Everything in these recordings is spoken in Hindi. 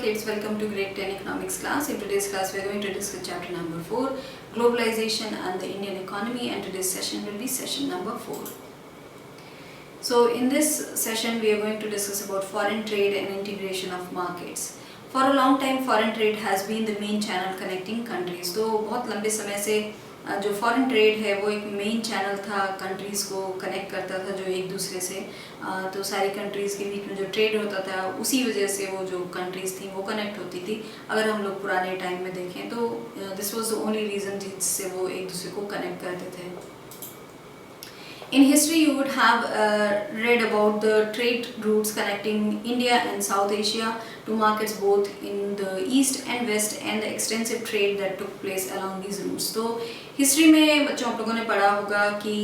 kids, welcome to grade 10 economics class. In today's class we are going to discuss chapter number 4, globalization and the Indian economy, and today's session will be session number 4. So in this session we are going to discuss about foreign trade and integration of markets. For a long time foreign trade has been the main channel connecting countries. तो बहुत लंबे समय से जो फॉरेन ट्रेड है वो एक मेन चैनल था, कंट्रीज़ को कनेक्ट करता था जो एक दूसरे से. तो सारी कंट्रीज़ के बीच में जो ट्रेड होता था उसी वजह से वो जो कंट्रीज़ थी वो कनेक्ट होती थी. अगर हम लोग पुराने टाइम में देखें तो this was the only reason जिससे वो एक दूसरे को कनेक्ट करते थे. In history, you would have read about the trade routes connecting India and South Asia to markets both in the East and West, and the extensive trade that took place along these routes. तो हिस्ट्री में बच्चों आप लोगों ने पढ़ा होगा कि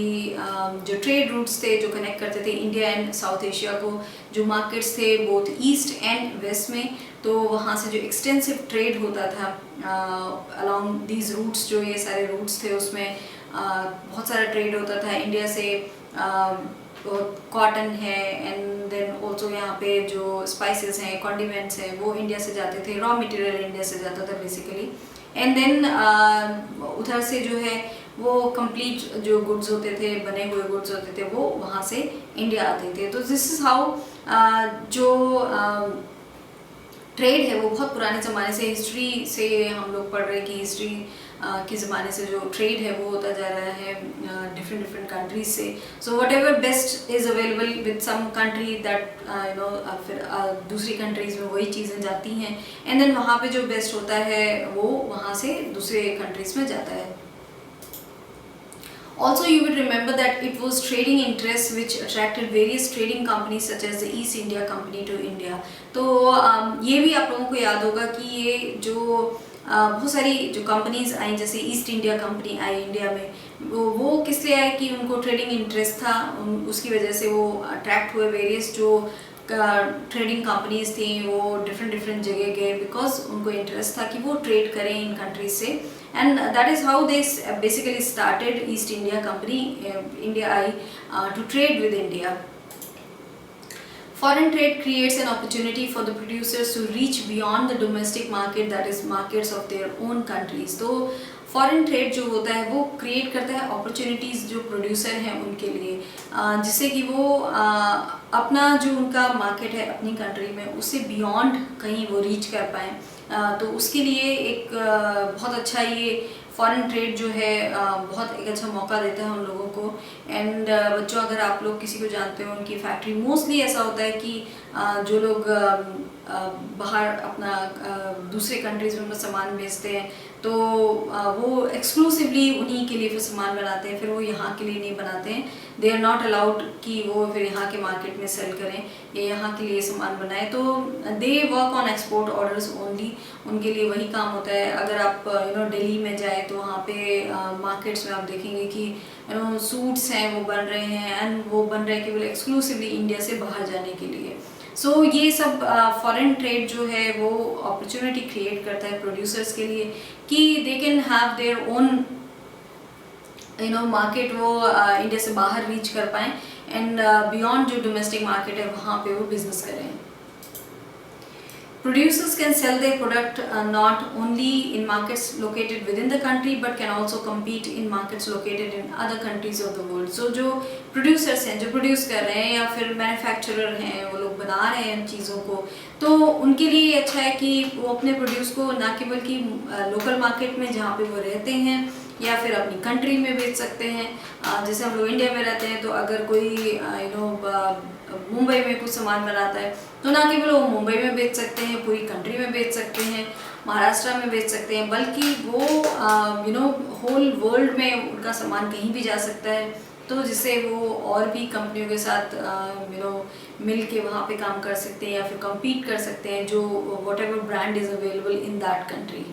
जो ट्रेड रूट्स थे जो कनेक्ट करते थे इंडिया एंड साउथ एशिया को, जो मार्केट्स थे बोथ ईस्ट एंड वेस्ट में, तो वहाँ से जो एक्सटेंसिव ट्रेड होता था अलॉन्ग दीज रूट्स, जो ये सारे रूट्स थे उसमें बहुत सारा ट्रेड होता था. इंडिया से कॉटन है, एंड देन ऑल्सो यहाँ पे जो स्पाइसेस हैं, कॉन्डिमेंट्स हैं, वो इंडिया से जाते थे. रॉ मटेरियल इंडिया से जाता था बेसिकली. एंड देन उधर से जो है वो कंप्लीट जो गुड्स होते थे, बने हुए गुड्स होते थे, वो वहाँ से इंडिया आते थे. तो दिस इज़ हाउ जो ट्रेड है वो बहुत पुराने ज़माने से, हिस्ट्री से हम लोग पढ़ रहे हैं कि हिस्ट्री के ज़माने से जो ट्रेड है वो होता जा रहा है डिफरेंट कंट्रीज से. So whatever best is available with some country that फिर दूसरी कंट्रीज़ में वही चीज़ें जाती हैं, एंड देन वहाँ पे जो बेस्ट होता है वो वहाँ से दूसरे कंट्रीज़ में जाता है. Also, you would remember that it was trading interests which attracted various trading companies such as the East India Company to India. तो ये भी आप लोगों को याद होगा कि ये जो बहुत सारी जो कंपनीज आई, जैसे ईस्ट इंडिया कंपनी आई इंडिया में, वो किस लिए आए कि उनको ट्रेडिंग इंटरेस्ट था, उसकी वजह से वो अट्रैक्ट हुए. वेरियस जो ट्रेडिंग कंपनीज थी वो डिफरेंट जगह गए बिकॉज उनको इंटरेस्ट था कि वो ट्रेड करें इन कंट्रीज से. And that is how they basically started East India Company. India आई to trade with India. Foreign trade creates an opportunity for the producers to reach beyond the domestic market, that is markets of their own countries. तो फॉरेन ट्रेड जो होता है वो क्रिएट करता है अपॉर्चुनिटीज़ जो प्रोड्यूसर हैं उनके लिए, जिससे कि वो अपना जो उनका मार्केट है अपनी कंट्री में उससे बियॉन्ड कहीं वो रीच कर पाएँ. तो उसके लिए एक बहुत अच्छा ये फॉरेन ट्रेड जो है बहुत एक अच्छा मौका देता है उन लोगों को. एंड बच्चों, अगर आप लोग किसी को जानते हो उनकी फैक्ट्री, मोस्टली ऐसा होता है कि जो लोग बाहर अपना दूसरे कंट्रीज़ में सामान बेचते हैं तो वो एक्सक्लूसिवली उन्हीं के लिए फिर सामान बनाते हैं, फिर वो यहाँ के लिए नहीं बनाते हैं. दे आर नॉट अलाउड कि वो फिर यहाँ के मार्केट में सेल करें या यहाँ के लिए सामान बनाएं. तो they work on export orders only. उनके लिए वही काम होता है. अगर आप दिल्ली में जाए तो वहाँ पे मार्केट्स में आप देखेंगे कि सूट्स हैं वो बन रहे हैं, एंड वो बन रहे हैं केवल एक्सक्लूसिवली इंडिया से बाहर जाने के लिए. सो ये सब फॉरेन ट्रेड जो है वो अपॉर्चुनिटी क्रिएट करता है प्रोड्यूसर्स के लिए कि they can have their own market, वो इंडिया से बाहर रीच कर पाएँ, एंड बियॉन्ड जो डोमेस्टिक मार्केट है वहाँ पे वो बिजनेस करें. Producers can sell their product not only in markets located within the country but can also compete in markets located in other countries of the world. So जो producers हैं, जो produce कर रहे हैं, या फिर manufacturer हैं, वो लोग बना रहे हैं इन चीज़ों को, तो उनके लिए अच्छा है कि वो अपने प्रोड्यूस को ना केवल कि लोकल मार्केट में जहाँ पे वो रहते हैं या फिर अपनी कंट्री में बेच सकते हैं. जैसे हम लोग इंडिया में रहते हैं तो अगर कोई मुंबई में कुछ सामान बनाता है तो ना केवल वो मुंबई में बेच सकते हैं, पूरी कंट्री में बेच सकते हैं, महाराष्ट्र में बेच सकते हैं, बल्कि वो होल वर्ल्ड में उनका सामान कहीं भी जा सकता है. तो जिससे वो और भी कंपनियों के साथ मिल के वहाँ पे काम कर सकते हैं या फिर कम्पीट कर सकते हैं जो what ever brand is available in that country.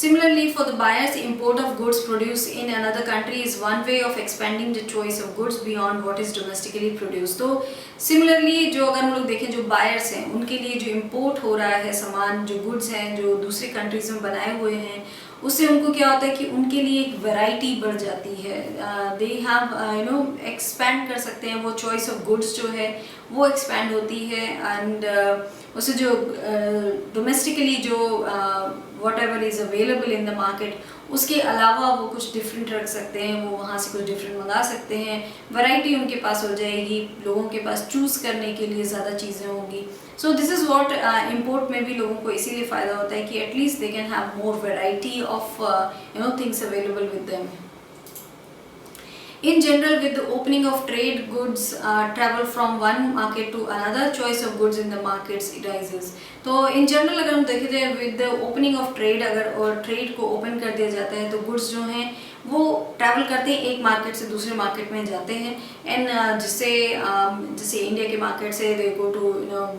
Similarly, for the buyers, import of goods produced in another country is one way of expanding the choice of goods beyond what is domestically produced. तो similarly जो अगर हम लोग देखें जो buyers हैं उनके लिए जो import हो रहा है सामान, जो goods हैं जो दूसरी countries में बनाए हुए हैं, उससे उनको क्या होता है कि उनके लिए एक वैरायटी बढ़ जाती है, दे हैव एक्सपैंड कर सकते हैं, वो चॉइस ऑफ गुड्स जो है वो एक्सपैंड होती है। एंड उससे जो डोमेस्टिकली जो what ever is available in the market, उसके अलावा वो कुछ डिफरेंट रख सकते हैं, वो वहाँ से कुछ डिफरेंट मंगा सकते हैं, वैरायटी उनके पास हो जाएगी, लोगों के पास चूज़ करने के लिए ज़्यादा चीज़ें होंगी। So this is what import में भी लोगों को इसीलिए फ़ायदा होता है कि at least they can have more variety of things available with them. In general, with the opening of trade, goods travel from one market to another. Choice of goods in the markets arises. तो in general अगर हम देखें तो with the opening of trade, अगर और trade को open कर दिया जाता है तो goods जो हैं वो ट्रैवल करते हैं, एक मार्केट से दूसरे मार्केट में जाते हैं। एंड जैसे इंडिया के मार्केट से दे गो टू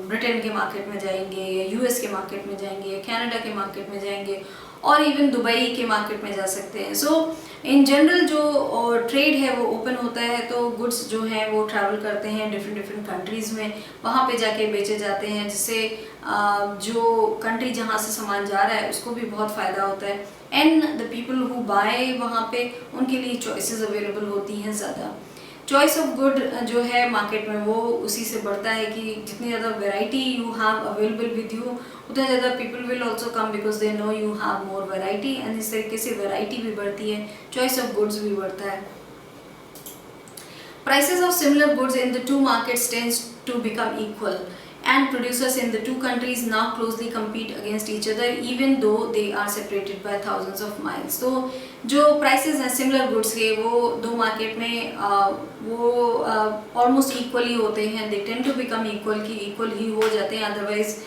ब्रिटेन के मार्केट में जाएंगे, या यूएस के मार्केट में जाएंगे, या कनाडा के मार्केट में जाएंगे, और इवन दुबई के मार्केट में जा सकते हैं। सो इन जनरल जो ट्रेड है वो ओपन होता है, तो गुड्स जो हैं वो ट्रैवल करते हैं डिफरेंट कंट्रीज़ में, वहाँ पे जाके बेचे जाते हैं, जिससे जो कंट्री जहाँ से सामान जा रहा है उसको भी बहुत फ़ायदा होता है। And the people who buy वहाँ पे उनके लिए चॉइसेस अवेलेबल होती हैं ज़्यादा। चॉइस ऑफ गुड जो है मार्केट में वो उसी से बढ़ता है कि जितनी ज़्यादा variety you have available with you, उतना ज़्यादा people will also come because they know you have more variety. And इस तरीके से वैरायटी भी बढ़ती है, चॉइस ऑफ गुड्स भी बढ़ता है। Prices of similar goods in the two markets tends to become equal, and producers in the two countries now closely compete against each other even though they are separated by thousands of miles. तो जो prices हैं similar goods के वो दो मार्केट में वो almost equally होते हैं, they tend to become equal कि equal ही हो जाते हैं, otherwise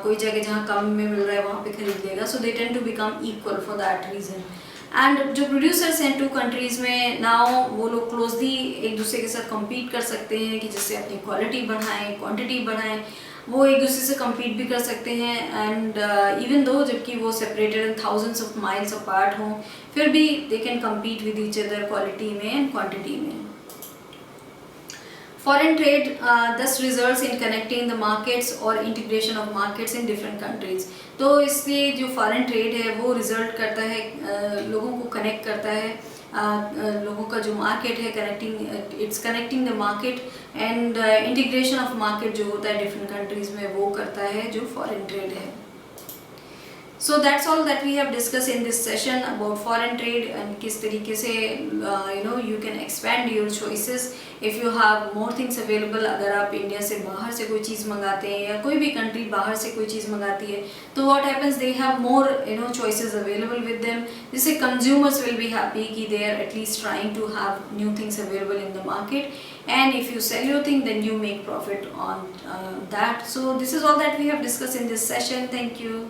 कोई जगह जहाँ कम में मिल रहा है वहाँ पे खरीद लेगा, so they tend to become equal for that reason. And जो प्रोड्यूसर्स हैं टू कंट्रीज़ में नाउ वो लोग क्लोजली एक दूसरे के साथ कम्पीट कर सकते हैं कि जिससे अपनी क्वालिटी बढ़ाएं, क्वांटिटी बढ़ाएं, वो एक दूसरे से कम्पीट भी कर सकते हैं। एंड इवन दो जबकि वो separated in thousands of miles apart हों, फिर भी they can compete with each other quality में एंड क्वांटिटी में। Foreign trade thus results in connecting the markets or integration of markets in different countries. तो इसलिए जो फॉरेन ट्रेड है वो रिजल्ट करता है, लोगों को कनेक्ट करता है, लोगों का जो मार्केट है it's connecting the market, and integration of market जो होता है डिफरेंट कंट्रीज़ में वो करता है जो फॉरेन ट्रेड है। So that's all that we have discussed in this session about foreign trade and किस तरीके से you can expand your choices if you have more things available। अगर आप इंडिया से बाहर से कोई चीज़ मंगाते हैं या कोई भी कंट्री बाहर से कोई चीज़ मंगाती है तो what happens, they have more choices available with them, जिससे consumers will be happy कि they are at least trying to have new things available in the market, and if you sell your thing then you make profit on that. So this is all that we have discussed in this session. Thank you.